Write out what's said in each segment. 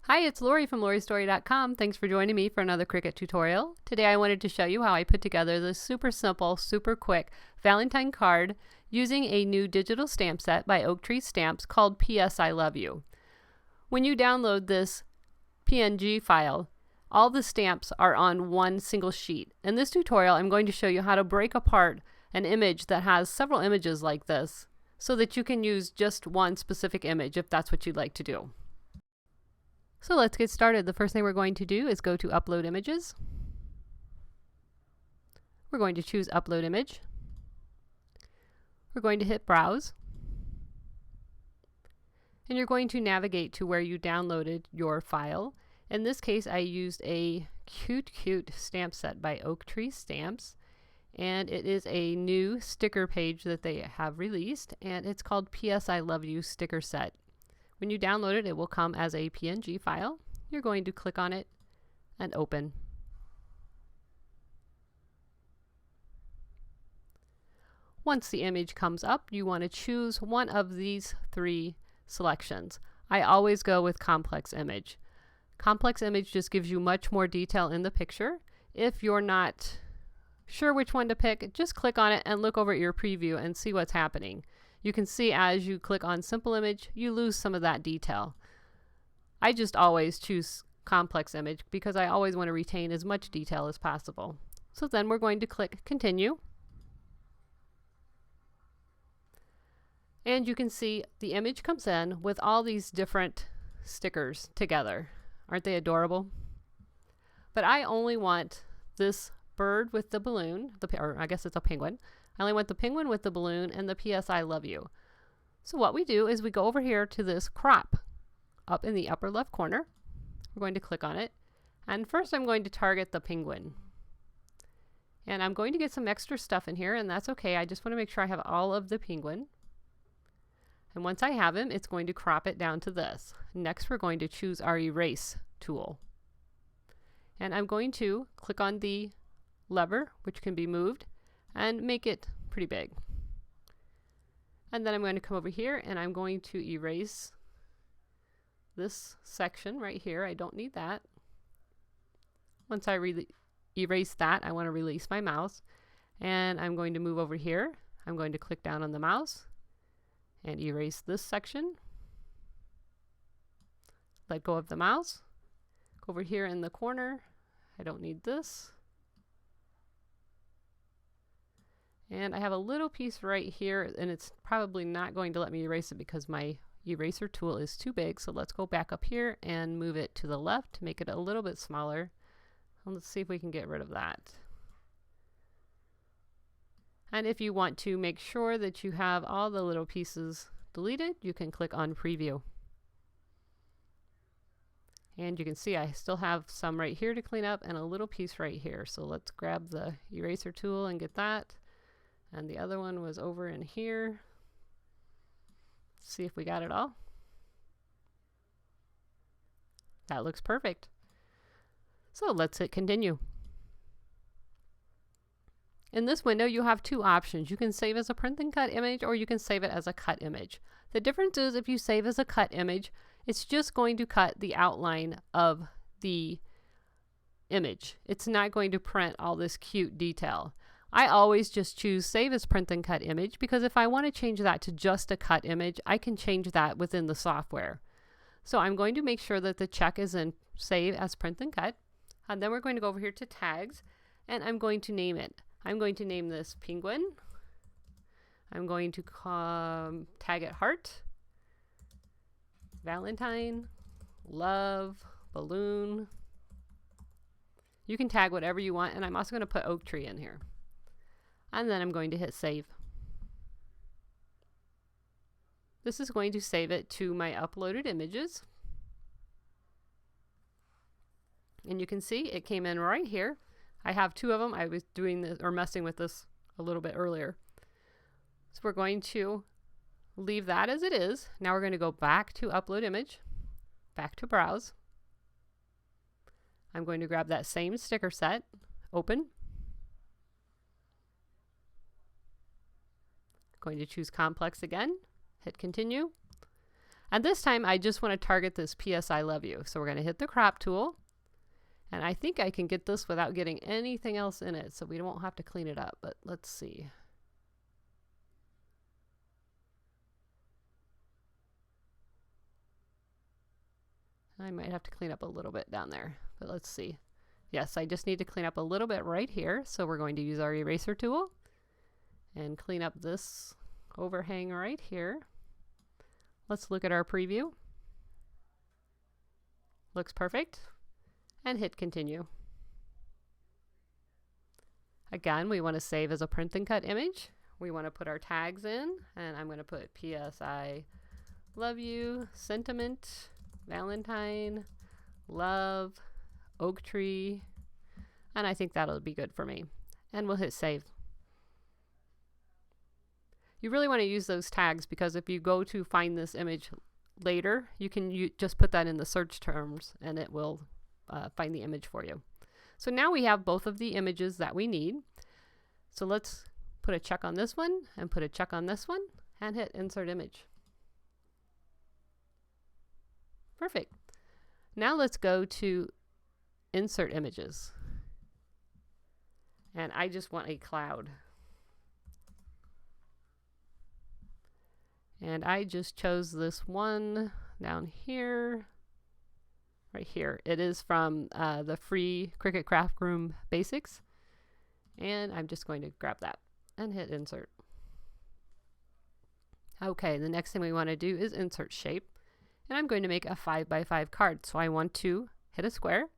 Hi, it's Lori from LoriStory.com. Thanks for joining me for another Cricut tutorial. Today I wanted to show you how I put together this super simple, super quick Valentine card using a new digital stamp set by Oak Tree Stamps called P.S. I Love You. When you download this PNG file, all the stamps are on one single sheet. In this tutorial, I'm going to show you how to break apart an image that has several images like this so that you can use just one specific image if that's what you'd like to do. So let's get started. The first thing we're going to do is go to Upload Images. We're going to choose Upload Image. We're going to hit Browse. And you're going to navigate to where you downloaded your file. In this case, I used a cute stamp set by Oak Tree Stamps. And it is a new sticker page that they have released. And it's called P.S. I Love You Sticker Set. When you download it, it will come as a PNG file. You're going to click on it and open. Once the image comes up, you want to choose one of these three selections. I always go with complex image. Complex image just gives you much more detail in the picture. If you're not sure which one to pick, just click on it and look over at your preview and see what's happening. You can see as you click on simple image, you lose some of that detail. I just always choose complex image because I always want to retain as much detail as possible. So then we're going to click continue. And you can see the image comes in with all these different stickers together. Aren't they adorable? But I only want this bird with the balloon, or I guess it's a penguin. I only want the penguin with the balloon and the P.S. I Love You. So what we do is we go over here to this crop up in the upper left corner. We're going to click on it. And first I'm going to target the penguin. And I'm going to get some extra stuff in here, and that's okay. I just want to make sure I have all of the penguin. And once I have him, it's going to crop it down to this. Next we're going to choose our erase tool. And I'm going to click on the lever, which can be moved, and make it pretty big. And then I'm going to come over here and I'm going to erase this section right here. I don't need that. Once I erase that, I want to release my mouse, and I'm going to move over here. I'm going to click down on the mouse and erase this section. Let go of the mouse. Go over here in the corner. I don't need this. And I have a little piece right here, and it's probably not going to let me erase it because my eraser tool is too big. So let's go back up here and move it to the left to make it a little bit smaller. And let's see if we can get rid of that. And if you want to make sure that you have all the little pieces deleted, you can click on Preview. And you can see I still have some right here to clean up and a little piece right here. So let's grab the eraser tool and get that. And the other one was over in here. Let's see if we got it all. That looks perfect. So let's hit continue. In this window, you have two options. You can save as a print and cut image, or you can save it as a cut image. The difference is if you save as a cut image, it's just going to cut the outline of the image. It's not going to print all this cute detail. I always just choose save as print and cut image because if I want to change that to just a cut image, I can change that within the software. So I'm going to make sure that the check is in save as print and cut. And then we're going to go over here to tags, and I'm going to name it. I'm going to name this penguin. I'm going to tag it heart, Valentine, love, balloon. You can tag whatever you want, and I'm also going to put oak tree in here. And then I'm going to hit save. This is going to save it to my uploaded images. And you can see it came in right here. I have two of them. I was doing this or messing with this a little bit earlier. So we're going to leave that as it is. Now we're going to go back to upload image, back to browse. I'm going to grab that same sticker set, open. Going to choose complex again, hit continue. And this time I just want to target this PS I love you. So we're going to hit the crop tool. And I think I can get this without getting anything else in it, so we won't have to clean it up, but let's see. I might have to clean up a little bit down there, but let's see. Yes, I just need to clean up a little bit right here, so we're going to use our eraser tool and clean up this overhang right here. Let's look at our preview. Looks perfect. And hit continue. Again, we want to save as a print and cut image. We want to put our tags in, and I'm going to put PS I love you, sentiment, Valentine, love, oak tree, and I think that'll be good for me. And we'll hit save. You really want to use those tags because if you go to find this image later, you can just put that in the search terms and it will find the image for you. So now we have both of the images that we need. So let's put a check on this one and put a check on this one and hit insert image. Perfect. Now let's go to insert images. And I just want a cloud. And I just chose this one down here. Right here. It is from the free Cricut Craft Room Basics. And I'm just going to grab that and hit insert. Okay, the next thing we want to do is insert shape. And I'm going to make a 5x5 card. So I want to hit a square.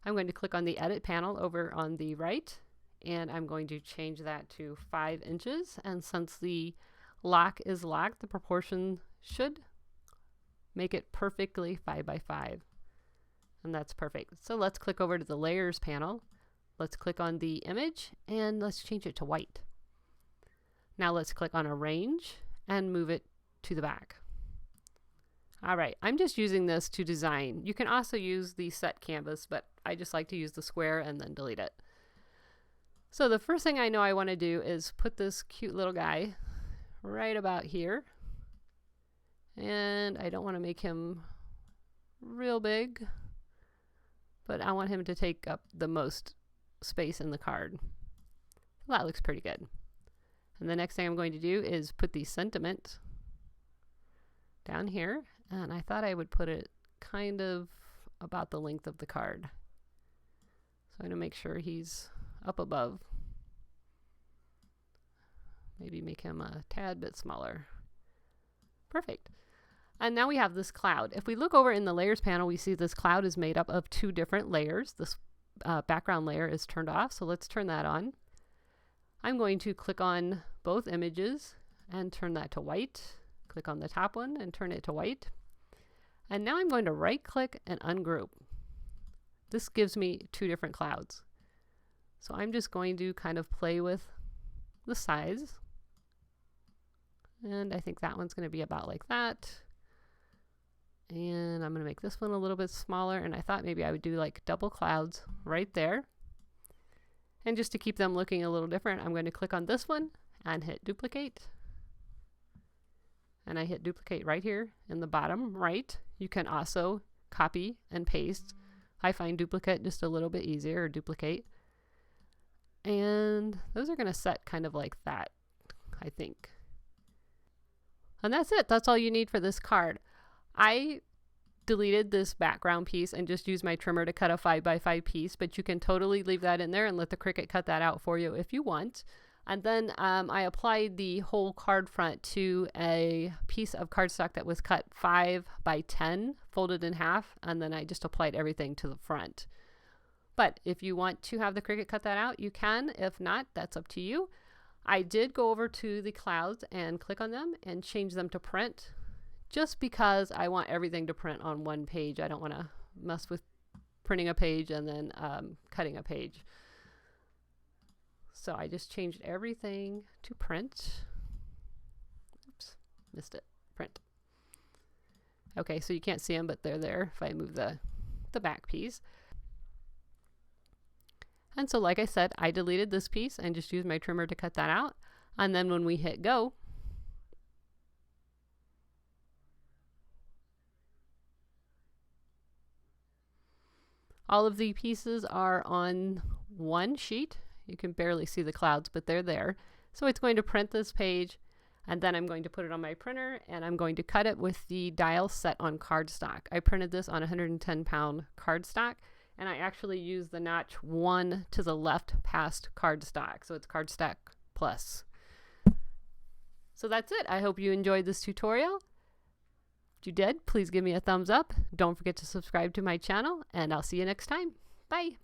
I'm going to click on the edit panel over on the right. And I'm going to change that to 5 inches. And since the lock is locked, the proportion should make it perfectly 5x5. And that's perfect. So let's click over to the layers panel. Let's click on the image and let's change it to white. Now let's click on arrange and move it to the back. All right, I'm just using this to design. You can also use the set canvas, but I just like to use the square and then delete it. So the first thing I know I want to do is put this cute little guy right about here. And I don't want to make him real big, but I want him to take up the most space in the card. That looks pretty good. And the next thing I'm going to do is put the sentiment down here. And I thought I would put it kind of about the length of the card. So I'm going to make sure he's up above. Maybe make him a tad bit smaller. Perfect. And now we have this cloud. If we look over in the layers panel, we see this cloud is made up of 2 different layers. This background layer is turned off, so let's turn that on. I'm going to click on both images and turn that to white. Click on the top one and turn it to white. And now I'm going to right click and ungroup. This gives me 2 different clouds. So I'm just going to kind of play with the size. And I think that one's going to be about like that. And I'm going to make this one a little bit smaller. And I thought maybe I would do like double clouds right there. And just to keep them looking a little different, I'm going to click on this one and hit duplicate. And I hit duplicate right here in the bottom right. You can also copy and paste. I find duplicate just a little bit easier, or duplicate. And those are going to set kind of like that, I think. And that's it. That's all you need for this card. I deleted this background piece and just used my trimmer to cut a 5x5 piece, but you can totally leave that in there and let the Cricut cut that out for you if you want. And then I applied the whole card front to a piece of cardstock that was cut 5x10, folded in half, and then I just applied everything to the front. But if you want to have the Cricut cut that out, you can. If not, that's up to you. I did go over to the clouds and click on them and change them to print, just because I want everything to print on one page. I don't want to mess with printing a page and then cutting a page. So I just changed everything to print. Oops, missed it. Print. Okay, so you can't see them, but they're there if I move the back piece. And so like I said, I deleted this piece and just used my trimmer to cut that out. And then when we hit go, All of the pieces are on one sheet. You can barely see the clouds, but they're there. So it's going to print this page, and then I'm going to put it on my printer, and I'm going to cut it with the dial set on cardstock. I printed this on 110-pound cardstock, and I actually used the notch 1 to the left past cardstock. So it's cardstock plus. So that's it. I hope you enjoyed this tutorial. If you did, please give me a thumbs up. Don't forget to subscribe to my channel, and I'll see you next time. Bye.